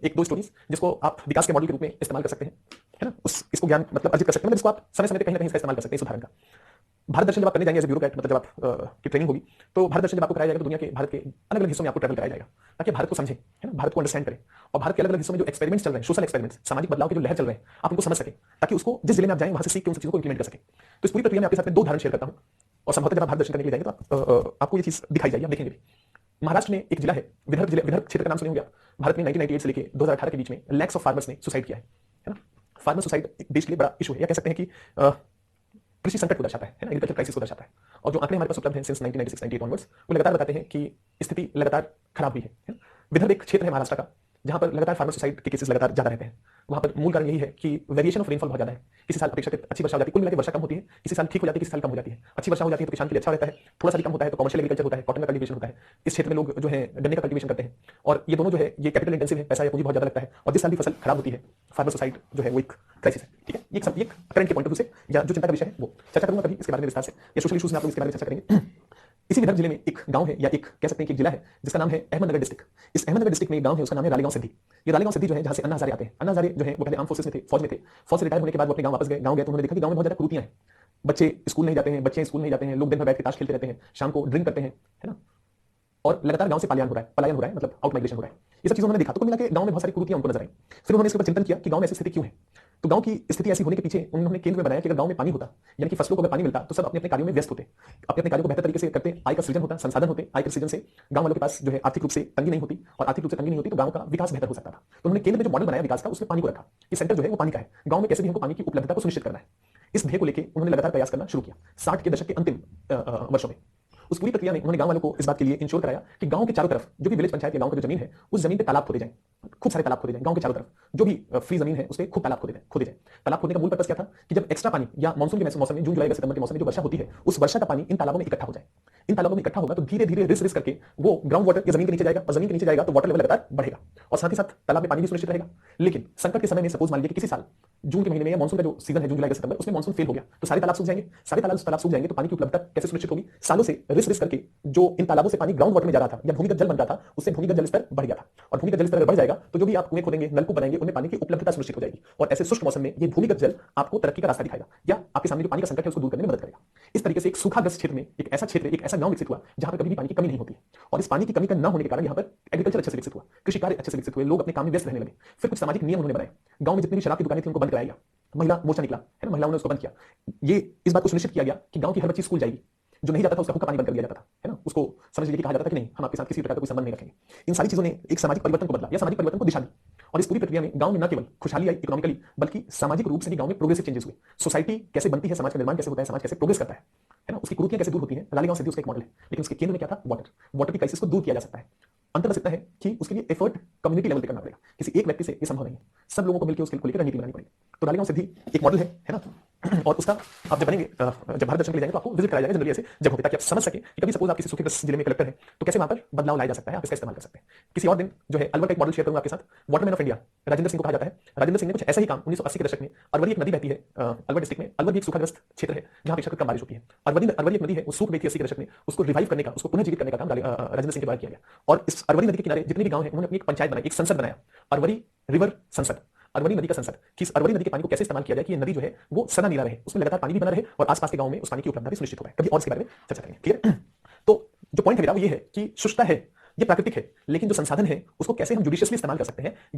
एक दो स्टोरीज जिसको आप विकास के मॉडल के रूप में इस्तेमाल कर सकते हैं, है ना। इसको ज्ञान मतलब अर्जित कर सकते हैं, मतलब इसको आप समय समय पे कहीं ना कहीं इसका इस्तेमाल कर सकते हैं इस उदाहरण का। भारत दर्शन जब आप करने जाएंगे एज ए ब्यूरोक्रेट, मतलब जब आप की ट्रेनिंग होगी, तो भारत दर्शन जब आपको कराया जाएगा तो दुनिया के भारत के अलग अलग हिस्सों में आपको ट्रैवल कराया जाएगा ताकि भारत को समझें, है ना, भारत को अंडरस्टैंड करें और भारत के अलग अलग हिस्सों में जो एक्सपेरिमेंट्स चल रहे हैं, सोशल एक्सपेरिमेंट्स, सामाजिक बदलाव के जो लहर चल रहे हैं, आप उनको समझ सकें ताकि उसको जिस जिले में आप जाएं वहां से सीख के उन चीजों को इंप्लीमेंट कर सकें। तो इस पूरी प्रक्रिया में आपके साथ में दो उदाहरण शेयर करता हूं और संभवतः जब आप भारत दर्शन करने के लिए जाएंगे तो आपको ये चीज दिखाई जाएगी, आप देखेंगे भी। महाराष्ट्र में एक जिला है विदर्भ, विदर्भ क्षेत्र का नाम सुने होंगे आप। भारत में 1998 से लेकर 2018 के बीच में लैक्स ऑफ फार्मर्स ने सुसाइड किया है ना। फार्मर सुसाइड देश के लिए बड़ा इशू है, या कह सकते हैं कि कृषि संकट को दर्शाता है ना, एग्रीकल्चर क्राइसिस को दर्शाता है। और जो आंकड़े हमारे पास उपलब्ध हैं सिंस 1996-98 ऑनवर्ड्स, वो लगातार बताते हैं कि स्थिति लगातार खराब हुई है। विदर्भ एक क्षेत्र है महाराष्ट्र का जहां पर लगातार फार्मर सुसाइड के केसेस लगातार ज्यादा रहते हैं। वहां पर मूल कारण यही है कि वेरिएशन ऑफ रेनफॉल बहुत ज्यादा है। किसी साल अपेक्षाकृत अच्छी वर्षा हो जाती है, कुल मिलाकर वर्षा कम होती है, किसी साल ठीक हो जाती है, किसी साल कम हो जाती है। अच्छी वर्षा हो जाती है तो किसान के लिए अच्छा रहता है, थोड़ा सा कम होता है तो कमर्शियल एग्रीकल्चर होता है, कॉटन का कल्टीवेशन होता है। इस क्षेत्र में लोग जो है गन्ने का कल्टीवेशन करते हैं और ये दोनों जो है ये कैपिटल इंटेंसिव है, पैसा या पूंजी बहुत ज्यादा लगता है और जिस साल भी फसल खराब होती है फार्मर सुसाइड जो है वो एक क्राइसिस है। ठीक है, ये एक करंट के पॉइंट ऑफ व्यू से या जो चिंता का विषय है वो चर्चा करूंगा कभी इसके बारे में विस्तार से, या सोशल इश्यूज में आप लोग इसके बारे में चर्चा करेंगे। इसी विदर्भ जिले में एक गांव है या एक कह सकते हैं कि एक जिला है जिसका नाम है अहमदनगर डिस्ट्रिक्ट। इस अहमदनगर डिस्ट्रिक्ट में एक गांव है, उसका नाम है रालेगांव सिद्धि। ये रालेगांव सिद्धि जो है जहां से अन्ना हजारे आते हैं। अन्ना हजारे जो है वो पहले आर्म फोर्सेस में थे, फौज में थे। फौज से रिटायर होने के बाद वो अपने गांव वापस गए। गांव गए तो उन्होंने देखा कि गांव में बहुत ज्यादा कुरीतियां हैं, बच्चे स्कूल नहीं जाते हैं, बच्चे स्कूल नहीं जाते हैं, लोग दिन भर बैठ के ताश खेलते रहते हैं, शाम को ड्रिंक करते हैं, है ना, और लगातार गांव से पलायन हो रहा है, मतलब आउट माइग्रेशन हो रहा है। ये सब चीजें उन्होंने देखा तो कुल मिला के गांव में बहुत सारी कुरीतियां उनको नजर आई। फिर उन्होंने इसके ऊपर चिंतन किया कि गांव में ऐसी स्थिति क्यों है। तो गांव की स्थिति ऐसी होने के पीछे उन्होंने केंद्र में बनाया कि अगर गांव में पानी होता, यानी कि फसलों को अगर पानी मिलता, तो सब अपने अपने कार्यों में व्यस्त होते, अपने अपने कार्यों को बेहतर तरीके से करते, आय का सृजन होता, संसाधन होते, आय के सृजन से गांव वालों के पास जो है आर्थिक रूप से तंगी नहीं होती, और आर्थिक रूप से तंगी नहीं होती तो गांव का विकास बेहतर हो सकता था। तो उन्होंने केंद्र में जो मॉडल बनाया विकास का, उसमें पानी को रखा कि सेंटर जो है वो पानी का है, गांव में कैसे भी हमको पानी की उपलब्धता को सुनिश्चित करना है। इस ध्येय को लेकर उन्होंने लगातार प्रयास करना शुरू किया 60 के दशक के अंतिम वर्षों में। उस पूरी प्रक्रिया में उन्होंने गांव वालों को इस बात के लिए इंश्योर कराया कि गांव के चारों तरफ जो भी विलेज पंचायत या गांव का जो जमीन है उस जमीन पे तालाब खोदे जाएं, खूब सारे तालाब खोदे जाएं। गांव के चारों तरफ जो भी फ्री जमीन है उस पे खूब तालाब खोदे जाएं। तालाब खोदने का मूल पर्पस क्या था कि जब एक्स्ट्रा पानी या मानसून के मौसम में, जून जुलाई सितंबर के मौसम में जो वर्षा होती है, उस वर्षा का पानी इन तालाबों में इकट्ठा हो जाए। इन तालाबों में इकट्ठा होगा तो धीरे धीरे रिस करके वो ग्राउंड वाटर या जमीन के नीचे जाएगा, और जमीन के नीचे जाएगा तो वाटर लेवल लगातार बढ़ेगा और साथ ही साथ तालाब में पानी भी सुनिश्चित रहेगा। लेकिन संकट के समय में सपोज मान लीजिए कि किसी साल जून के महीने में या मानसून का जो सीजन है जून जुलाई सितंबर, उसमें मानसून फेल हो गया तो सारे तालाब सूख जाएंगे। सारे तालाब सूख जाएंगे तो पानी की उपलब्धता कैसे सुनिश्चित होगी? सालों से रिस करके जो इन तालाबों से पानी ग्राउंड वाटर में जा रहा था या भूमिगत जल बन रहा था, उससे भूमिगत जल स्तर बढ़ गया था। और भूमिगत जल स्तर बढ़ जाएगा तो जो भी आप कुएं खोदेंगे, नलकूप बनाएंगे, उनमें पानी की उपलब्धता सुनिश्चित हो जाएगी। और ऐसे शुष्क मौसम में ये भूमिगत जल आपको तरक्की का रास्ता दिखाएगा या आपके सामने जो पानी का संकट है उसको दूर करने में मदद करेगा। इस तरीके से एक सूखाग्रस्त क्षेत्र में एक ऐसा क्षेत्र, एक ऐसा गांव विकसित हुआ जहां पर कभी भी पानी की कमी नहीं होती है। और इस पानी की कमी का न होने के कारण यहाँ पर एग्रीकल्चर अच्छे से विकसित हुआ, कृषि कार्य अच्छे से विकसित हुए, लोग अपने काम में व्यस्त रहने लगे। फिर कुछ सामाजिक नियम उन्होंने बनाए। गांव में जितनी भी शराब की दुकानें थी उनको बंद कराया गया। महिला मोर्चा निकला, है ना, महिलाओं ने उसको बंद किया। ये इस बात को सुनिश्चित किया गया कि गांव की हर बच्ची स्कूल जाएगी, जो नहीं जाता था उसका हुक्का पानी बंद कर दिया जाता था, है ना, उसको समझ लीजिए कि कहा जाता था कि नहीं, हम आपके साथ किसी प्रकार का कोई संबंध नहीं रखेंगे। इन सारी चीजों ने एक सामाजिक परिवर्तन को बदला या सामाजिक परिवर्तन को दिशा दी। और इस पूरी प्रक्रिया में गांव में न केवल खुशहाली आई इकोनॉमिकली, बल्कि सामाजिक रूप से भी गांव में प्रोग्रेसिव चेंजेस हुए। सोसाइटी कैसे बनती है, समाज का निर्माण कैसे होता है, समाज कैसे प्रोग्रेस करता है ना, उसकी कुरीतियां कैसे दूर होती हैं। रालेगांव सिद्धि उसका एक मॉडल है, लेकिन उसके केंद्र में क्या था? वाटर की क्राइसिस को दूर किया जा सकता है। अंतर बस इतना है कि उसके लिए एफर्ट कम्युनिटी लेवल पे करना पड़ेगा, किसी एक व्यक्ति से ये संभव नहीं है। सब लोगों को मिलकर उसको लेकर रणनीति बनानी पड़ेगी। तो रालेगांव सिद्धि एक मॉडल है ना, और उसका आप जब बनेंगे, जब भारत दर्शन के लिए जाएंगे तो आपको विजिट कराया जाएगा जनरली ऐसे जगह पे, ताकि आप समझ सके कि कभी सपोज आप किसी सूखेग्रस्त जिले में कलेक्टर है तो कैसे वहां पर बदलाव लाया जा सकता है, आप इसका इस्तेमाल कर सकते हैं। किसी और दिन जो है अलवर का एक मॉडल शेयर करूंगा आपके साथ। Waterman of India Rajendra Singh को कहा जाता है। राजेंद्र सिंह ने कुछ ऐसा ही काम 1980 के दशक में, अरवरी एक नदी बहती है अलवर डिस्ट्रिक्ट में। अलवर भी एक सूखाग्रस्त क्षेत्र है जहां अपेक्षाकृत कम बारिश होती है। अरवरी एक नदी है, वो सूख गई थी 80 के दशक में, उसको रिवाइव करने का, उसको पुनर्जीवित करने का काम राजेंद्र सिंह के द्वारा किया गया। और इस अरवरी नदी के किनारे जितने भी गांव हैं उन्होंने अपनी एक पंचायत बनाई, एक संसद बनाया, अरवरी रिवर संसद, अरवरी नदी का संसद, कि इस अरवरी नदी के पानी को कैसे इस्तेमाल किया जाए कि ये नदी जो है वो सदा नीला रहे, उसमें लगातार पानी भी बना रहे और आसपास के गांव में उस पानी की उपलब्धता भी सुनिश्चित हो। कभी और इसके बारे में चर्चा करेंगे, ठीक है। तो जो पॉइंट है मेरा वो ये है कि शुष्कता है, ये प्राकृतिक है, लेकिन जो संसाधन है उसको कैसे हम जुडिशियसली इस्तेमाल कर सकते हैं।